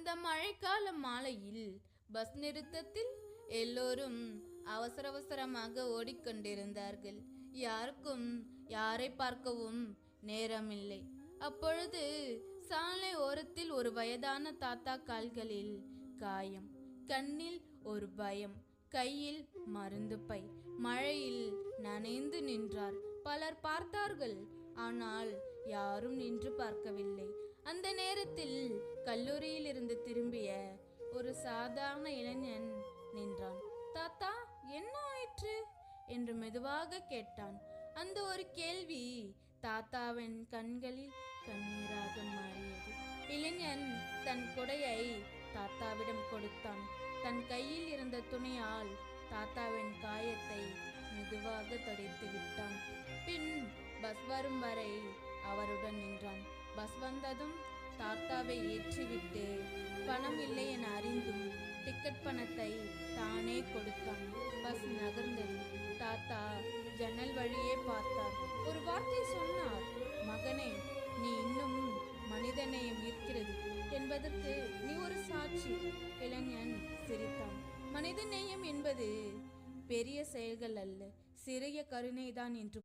அந்த மழைக்கால மாலையில் பஸ் நிறுத்தத்தில் எல்லோரும் அவசர அவசரமாக ஓடிக்கொண்டிருந்தார்கள். யாருக்கும் யாரை பார்க்கவும் நேரமில்லை. அப்பொழுது சாலை ஓரத்தில் ஒரு வயதான தாத்தா கால்களில் காயம், கண்ணில் ஒரு பயம், கையில் மருந்து பை, மழையில் நனைந்து நின்றார். பலர் பார்த்தார்கள், ஆனால் யாரும் நின்று பார்க்கவில்லை. அந்த நேரத்தில் கல்லூரியில் இருந்து திரும்பிய ஒரு சாதாரண இளைஞன் நின்றான். தாத்தா, என்ன ஆயிற்று என்று மெதுவாக கேட்டான். அந்த ஒரு கேள்வி தாத்தாவின் கண்களில் கண்ணீராக மாறியது. இளைஞன் தன் கொடையை தாத்தாவிடம் கொடுத்தான். தன் கையில் இருந்த துணியால் தாத்தாவின் காயத்தை மெதுவாக துடைத்து விட்டான். பின் பஸ் வரும் வரை அவருடன் நின்றான். பஸ் வந்ததும் தாத்தாவை ஏற்றிவிட்டு பணம் இல்லை என அறிந்தும் டிக்கெட் பணத்தை தானே கொடுத்தான். பஸ் நகர்ந்தது. தாத்தா ஜன்னல் வழியே பார்த்தார். ஒரு வார்த்தை சொன்னார், மகனே, நீ இன்னும் மனிதநேயம் இருக்கிறது என்பதற்கு நீ ஒரு சாட்சி. இளைஞன் சிரித்தான். மனிதநேயம் என்பது பெரிய செயல்கள் அல்ல, சிறிய கருணைதான் என்று